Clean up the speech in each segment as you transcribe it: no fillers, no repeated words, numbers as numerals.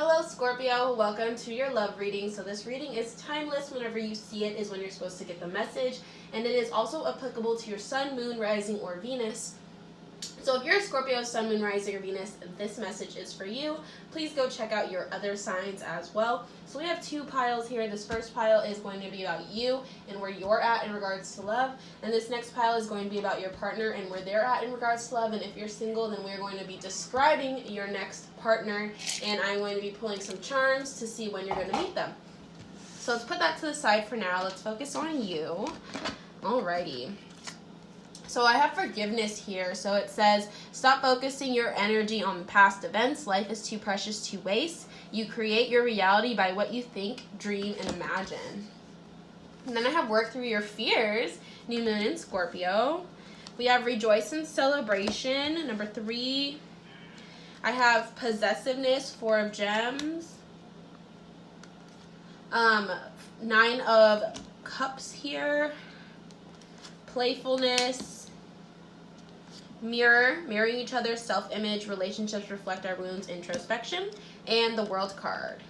Hello Scorpio, welcome to your love reading. So this reading is timeless. Whenever you see it is when you're supposed to get the message, and it is also applicable to your sun, moon, rising, or Venus. So if you're a Scorpio, sun, moon, rising, or Venus, this message is for you. Please go check out your other signs as well. So we have two piles here. This first pile is going to be about you and where you're at in regards to love. And this next pile is going to be about your partner and where they're at in regards to love. And if you're single, then we're going to be describing your next partner. And I'm going to be pulling some charms to see when you're going to meet them. So let's put that to the side for now. Let's focus on you. Alrighty. So I have forgiveness here. So it says, stop focusing your energy on past events. Life is too precious to waste. You create your reality by what you think, dream, and imagine. And then I have work through your fears. New moon in Scorpio. We have rejoice and celebration. Number 3. I have possessiveness, 4 of gems. 9 of cups here. Playfulness. Mirroring each other, self-image, relationships reflect our wounds, introspection, and the World card.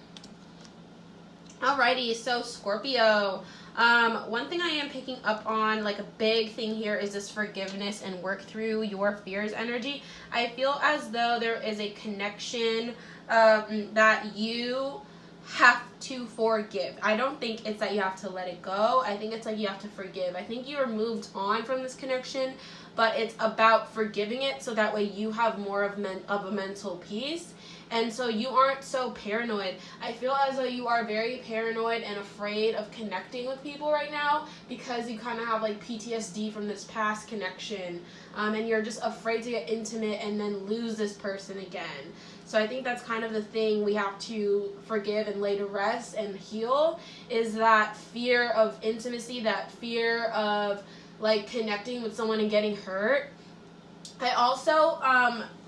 Alrighty, so Scorpio, one thing I am picking up on, like a big thing here, is this forgiveness and work through your fears energy. I feel as though there is a connection that you have to forgive. I don't think it's that you have to let it go. I think it's like you have to forgive. I think you're moved on from this connection, but it's about forgiving it so that way you have more of a mental peace. And so you aren't so paranoid. I feel as though you are very paranoid and afraid of connecting with people right now because you kind of have like PTSD from this past connection. And you're just afraid to get intimate and then lose this person again. So I think that's kind of the thing we have to forgive and lay to rest and heal, is that fear of intimacy, that fear of like connecting with someone and getting hurt. I also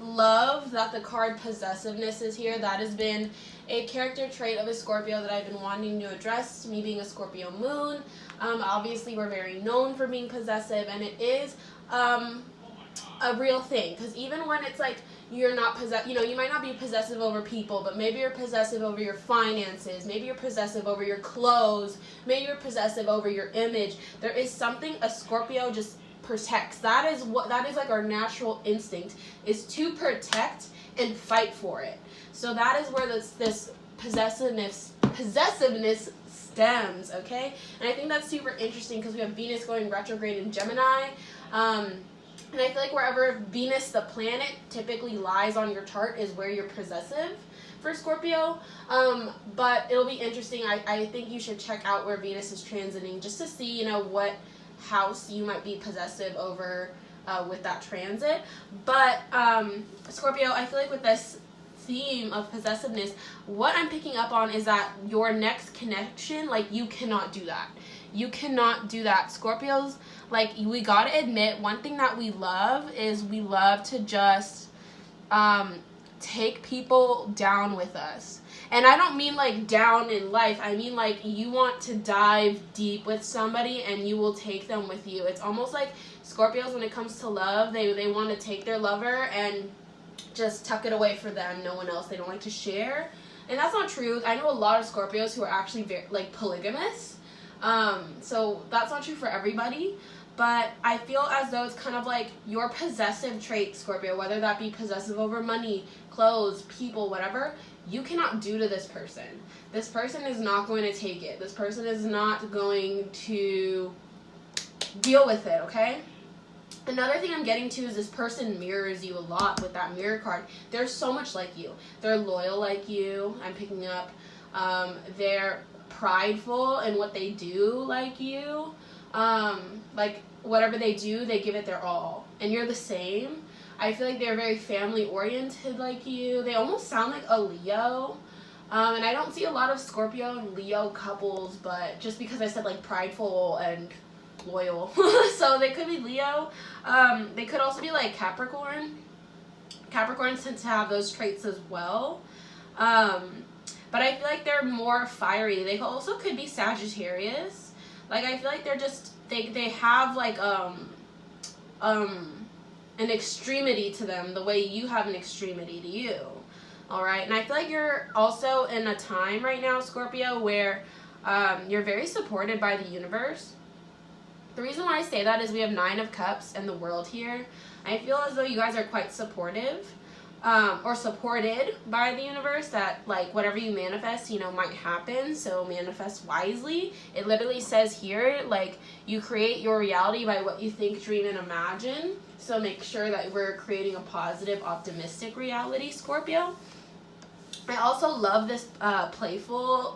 love that the card possessiveness is here. That has been a character trait of a Scorpio that I've been wanting to address, me being a Scorpio moon. Obviously, we're very known for being possessive, and it is a real thing. Because even when it's like you're not you might not be possessive over people, but maybe you're possessive over your finances, maybe you're possessive over your clothes, maybe you're possessive over your image. There is something a Scorpio just protects. That is like our natural instinct, is to protect and fight for it. So that is where this possessiveness stems, okay? And I think that's super interesting because we have Venus going retrograde in Gemini. And I feel like wherever Venus, the planet, typically lies on your chart is where you're possessive for Scorpio. But it'll be interesting. I think you should check out where Venus is transiting just to see, what house you might be possessive over with that transit. But Scorpio, I feel like with this theme of possessiveness, what I'm picking up on is that your next connection, like, you cannot do that. You cannot do that. Scorpios, like, we gotta admit, one thing that we love is we love to just take people down with us. And I don't mean like down in life. I mean like you want to dive deep with somebody and you will take them with you. It's almost like Scorpios, when it comes to love, they want to take their lover and just tuck it away for them, no one else. They don't like to share. And that's not true. I know a lot of Scorpios who are actually very, like, polygamous. So that's not true for everybody. But I feel as though it's kind of like your possessive trait, Scorpio, whether that be possessive over money, clothes, people, whatever, you cannot do to this person. This person is not going to take it. This person is not going to deal with it, okay? Another thing I'm getting to is this person mirrors you a lot with that mirror card. They're so much like you. They're loyal like you. I'm picking up. They're prideful in what they do like you. Like, whatever they do, they give it their all. And you're the same. I feel like they're very family-oriented like you. They almost sound like a Leo. And I don't see a lot of Scorpio and Leo couples, but just because I said, like, prideful and loyal. So they could be Leo. They could also be, like, Capricorn. Capricorns tend to have those traits as well. But I feel like they're more fiery. They also could be Sagittarius. Like, I feel like they're just, they have, like, an extremity to them the way you have an extremity to you. All right, and I feel like you're also in a time right now, Scorpio, where you're very supported by the universe. The reason why I say that is we have 9 of Cups and the World here. I feel as though you guys are quite supportive, or supported by the universe, that like whatever you manifest, you know, might happen. So manifest wisely. It literally says here, like, you create your reality by what you think, dream, and imagine. So make sure that we're creating a positive, optimistic reality, Scorpio. I also love this playfulness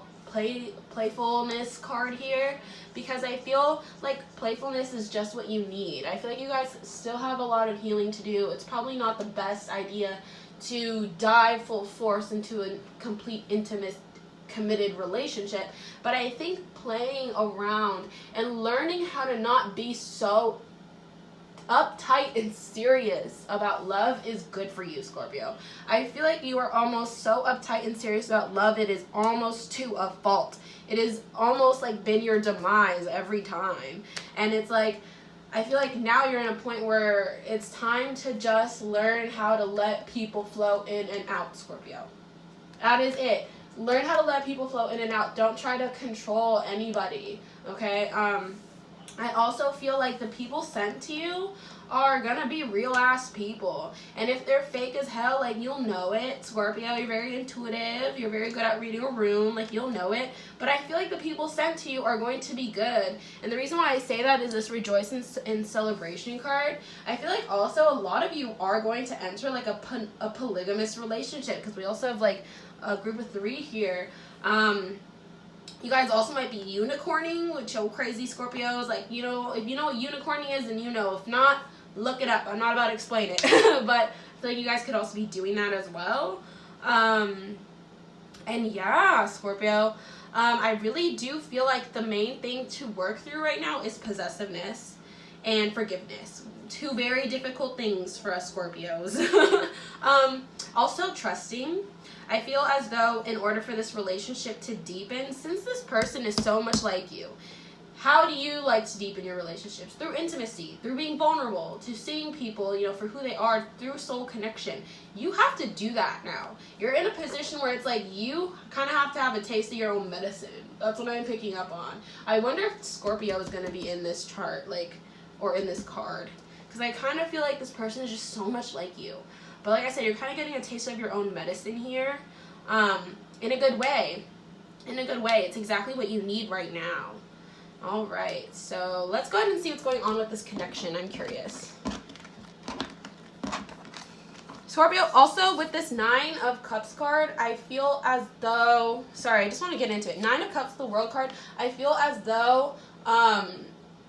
card here, because I feel like playfulness is just what you need. I feel like you guys still have a lot of healing to do. It's probably not the best idea to dive full force into a complete, intimate, committed relationship, but I think playing around and learning how to not be so uptight and serious about love is good for you, Scorpio. I feel like you are almost so uptight and serious about love, it is almost to a fault. It is almost like been your demise every time. And it's like, I feel like now you're in a point where it's time to just learn how to let people flow in and out, Scorpio. That is it. Learn how to let people flow in and out. Don't try to control anybody, okay? I also feel like the people sent to you are gonna be real ass people, and if they're fake as hell, like, you'll know it, Scorpio. You're very intuitive, you're very good at reading a room, like, you'll know it. But I feel like the people sent to you are going to be good, and the reason why I say that is this Rejoice in Celebration card. I feel like also a lot of you are going to enter like a polygamous relationship, because we also have like a group of 3 here. You guys also might be unicorning, which are crazy Scorpios. Like, you know, if you know what unicorning is, then you know. If not, look it up. I'm not about to explain it. But I feel like you guys could also be doing that as well. And yeah, Scorpio, I really do feel like the main thing to work through right now is possessiveness and forgiveness. 2 very difficult things for us Scorpios. Also trusting. I feel as though in order for this relationship to deepen, since this person is so much like you, how do you like to deepen your relationships? Through intimacy, through being vulnerable, to seeing people, you know, for who they are, through soul connection. You have to do that now. You're in a position where it's like you kind of have to have a taste of your own medicine. That's what I'm picking up on. I wonder if Scorpio is going to be in this chart, like, or in this card. Because I kind of feel like this person is just so much like you. But like I said, you're kind of getting a taste of your own medicine here, in a good way. In a good way. It's exactly what you need right now. All right, so let's go ahead and see what's going on with this connection. I'm curious. Scorpio, also with this 9 of Cups card, I feel as though, sorry, I just want to get into it. 9 of Cups, the World card, I feel as though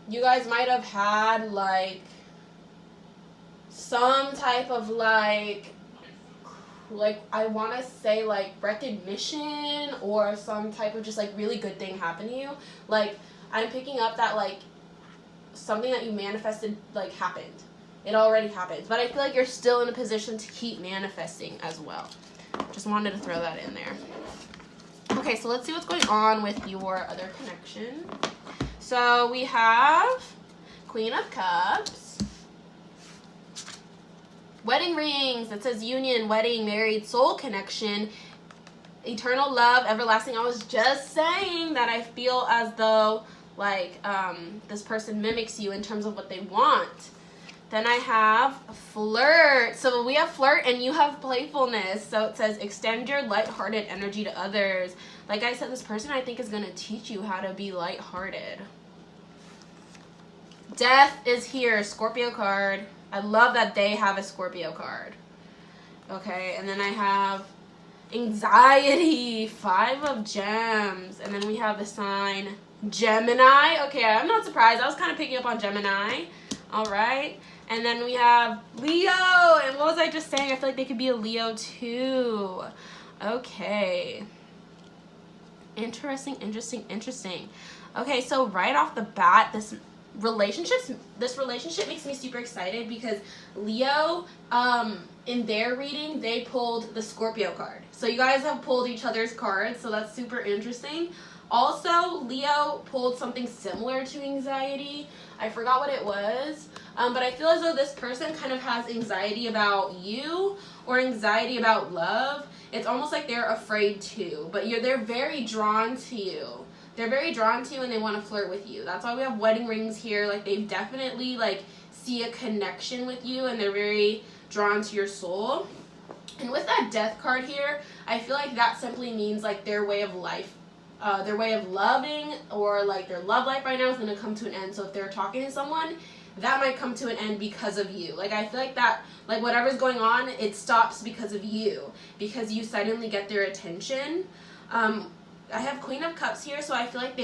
you guys might have had, like, some type of like I want to say like recognition, or some type of just like really good thing happen to you. Like, I'm picking up that like something that you manifested like happened. It already happened. But I feel like you're still in a position to keep manifesting as well. Just wanted to throw that in there. Okay, so let's see what's going on with your other connection. So we have Queen of Cups. Wedding rings. It says union, wedding, married, soul connection, eternal love, everlasting. I was just saying that I feel as though like this person mimics you in terms of what they want. Then I have flirt. So we have flirt and you have playfulness. So it says extend your lighthearted energy to others. Like I said, this person I think is going to teach you how to be lighthearted. Death is here, Scorpio card. I love that they have a Scorpio card. Okay, and then I have anxiety, 5 of gems. And then we have the sign Gemini. Okay, I'm not surprised. I was kind of picking up on Gemini. All right. And then we have Leo. And what was I just saying? I feel like they could be a Leo too. Okay. Interesting, interesting, interesting. Okay, so right off the bat, this relationship makes me super excited because Leo, in their reading, they pulled the Scorpio card. So you guys have pulled each other's cards, so that's super interesting. Also, Leo pulled something similar to anxiety. I forgot what it was, but I feel as though this person kind of has anxiety about you or anxiety about love. it's almost like they're afraid too, but they're very drawn to you. They're very drawn to you and they want to flirt with you. That's why we have wedding rings here. Like, they definitely, like, see a connection with you and they're very drawn to your soul. And with that death card here, I feel like that simply means, like, their way of life, their way of loving, or, like, their love life right now is going to come to an end. So if they're talking to someone, that might come to an end because of you. Like, I feel like that, like, whatever's going on, it stops because of you, because you suddenly get their attention. I have Queen of Cups here, so I feel like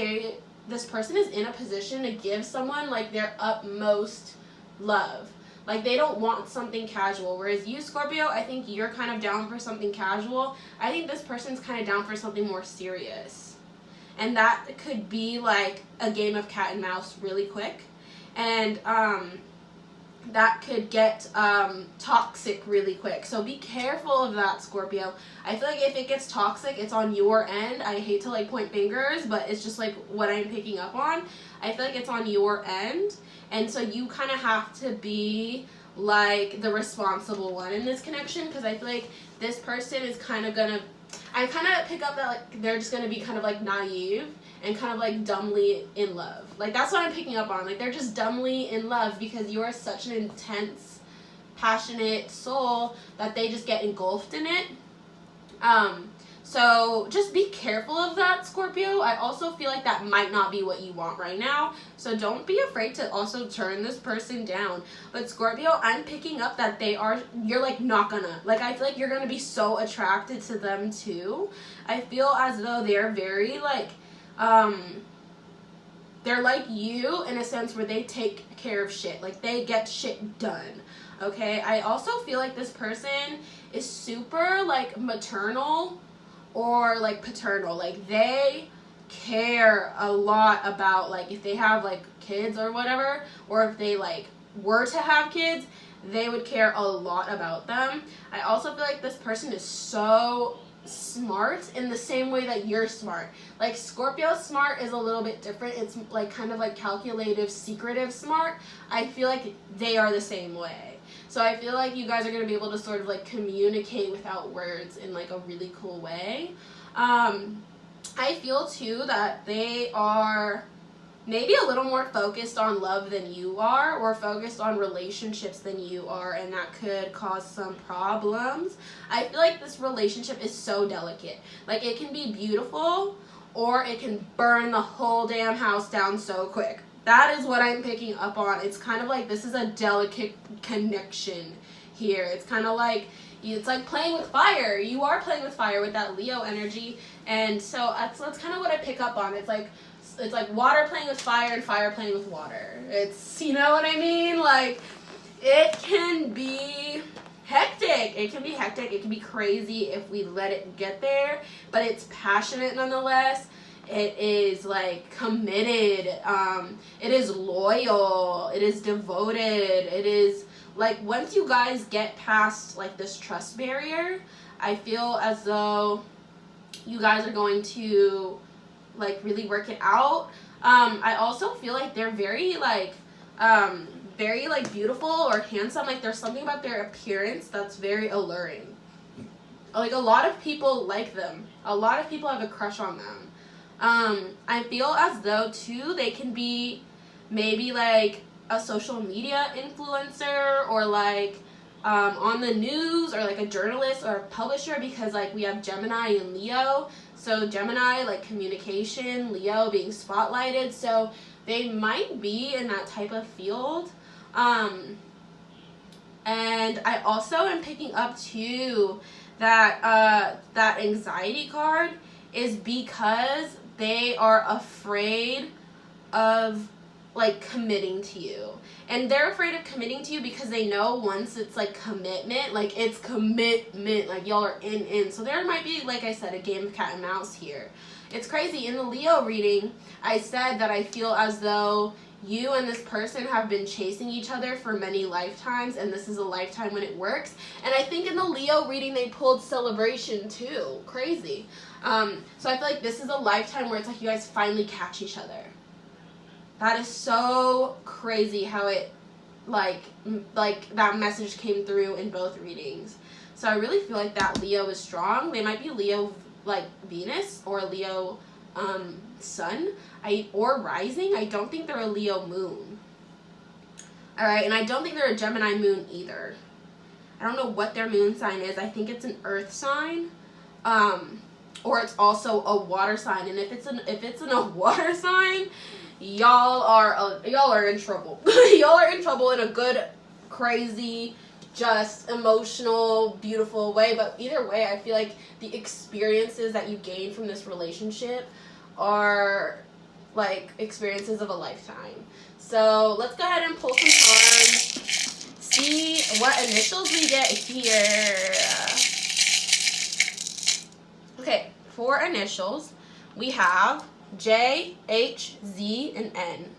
this person is in a position to give someone, like, their utmost love. Like, they don't want something casual. Whereas you, Scorpio, I think you're kind of down for something casual. I think this person's kind of down for something more serious. And that could be, like, a game of cat and mouse really quick. And that could get toxic really quick. So be careful of that, Scorpio. I feel like if it gets toxic, it's on your end. I hate to, like, point fingers, but it's just, like, what I'm picking up on. I feel like it's on your end. And so you kind of have to be, like, the responsible one in this connection, because I feel like this person is kind of gonna, I kind of pick up that, like, they're just gonna be kind of, like, naive and kind of, like, dumbly in love. Like, that's what I'm picking up on. Like, they're just dumbly in love because you are such an intense, passionate soul that they just get engulfed in it. So just be careful of that, Scorpio. I also feel like that might not be what you want right now. So don't be afraid to also turn this person down. But Scorpio, I'm picking up that you're, like, not gonna. Like, I feel like you're gonna be so attracted to them too. I feel as though they're very, like, they're like you in a sense where they take care of shit. Like, they get shit done. Okay? I also feel like this person is super, like, maternal or, like, paternal. Like, they care a lot about, like, if they have, like, kids or whatever, or if they, like, were to have kids, they would care a lot about them. I also feel like this person is so smart in the same way that you're smart. Like, Scorpio smart is a little bit different. It's, like, kind of like calculative, secretive smart. I feel like they are the same way. So I feel like you guys are going to be able to sort of, like, communicate without words in, like, a really cool way. I feel, too, that they are maybe a little more focused on love than you are, or focused on relationships than you are, and that could cause some problems. I feel like this relationship is so delicate. Like, it can be beautiful, or it can burn the whole damn house down so quick. That is what I'm picking up on. It's kind of like this is a delicate connection here. It's kind of like, it's like playing with fire. You are playing with fire with that Leo energy. And so that's kind of what I pick up on. It's like water playing with fire and fire playing with water. It's, you know what I mean? Like, it can be hectic. It can be hectic. It can be crazy if we let it get there. But it's passionate nonetheless. It is, like, committed. It is loyal. It is devoted. It is, like, once you guys get past, like, this trust barrier, I feel as though you guys are going to, like, really work it out. I also feel like they're very, like, beautiful or handsome. Like, there's something about their appearance that's very alluring. Like, a lot of people like them. A lot of people have a crush on them. I feel as though, too, they can be maybe, like, a social media influencer, or, like, on the news, or, like, a journalist or a publisher, because, like, we have Gemini and Leo. So Gemini, like, communication, Leo being spotlighted. So they might be in that type of field. And I also am picking up, too, that that anxiety card is because they are afraid of, like, committing to you. And they're afraid of committing to you because they know once it's, like, commitment, like, it's commitment, like, y'all are in. So there might be, like I said, a game of cat and mouse here. It's crazy. In the Leo reading, I said that I feel as though you and this person have been chasing each other for many lifetimes, and this is a lifetime when it works. And I think in the Leo reading, they pulled celebration, too. Crazy. So I feel like this is a lifetime where it's like you guys finally catch each other. That is so crazy how it, like that message came through in both readings. So I really feel like that Leo is strong. They might be Leo like Venus or Leo sun or rising. I don't think they're a Leo moon. All right, and I don't think they're a Gemini moon either. I don't know what their moon sign is. I think it's an earth sign. Or it's also a water sign. And if it's in a water sign, y'all are in trouble. Y'all are in trouble in a good, crazy, just emotional, beautiful way. But either way, I feel like the experiences that you gain from this relationship are like experiences of a lifetime. So let's go ahead and pull some cards. See what initials we get here. Okay, for initials, we have J, H, Z, and N.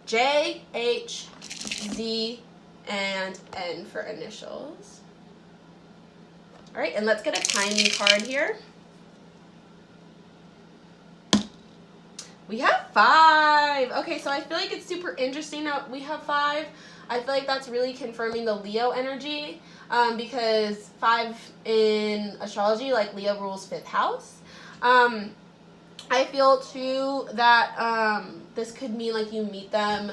J, H, Z, and N for initials. All right, and let's get a timing card here. We have 5. Okay, so I feel like it's super interesting that we have 5. I feel like that's really confirming the Leo energy, because 5 in astrology, like Leo rules 5th house. I feel too that this could mean like you meet them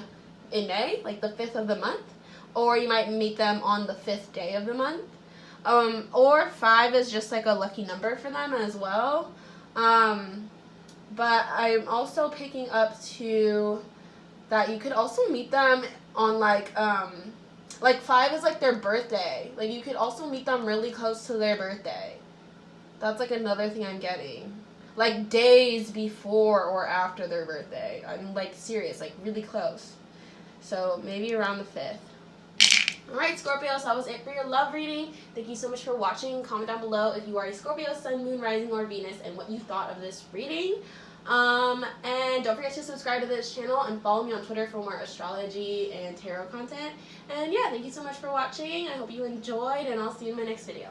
in May, like the 5th of the month, or you might meet them on the 5th day of the month. Or 5 is just like a lucky number for them as well. But I'm also picking up to that you could also meet them on like 5 is like their birthday. Like you could also meet them really close to their birthday. That's like another thing I'm getting. Like days before or after their birthday. I'm like serious, like really close. So maybe around the 5th. Alright, Scorpio, so that was it for your love reading. Thank you so much for watching. Comment down below if you are a Scorpio, Sun, Moon, Rising, or Venus, and what you thought of this reading. And don't forget to subscribe to this channel and follow me on Twitter for more astrology and tarot content. And yeah, thank you so much for watching. I hope you enjoyed, and I'll see you in my next video.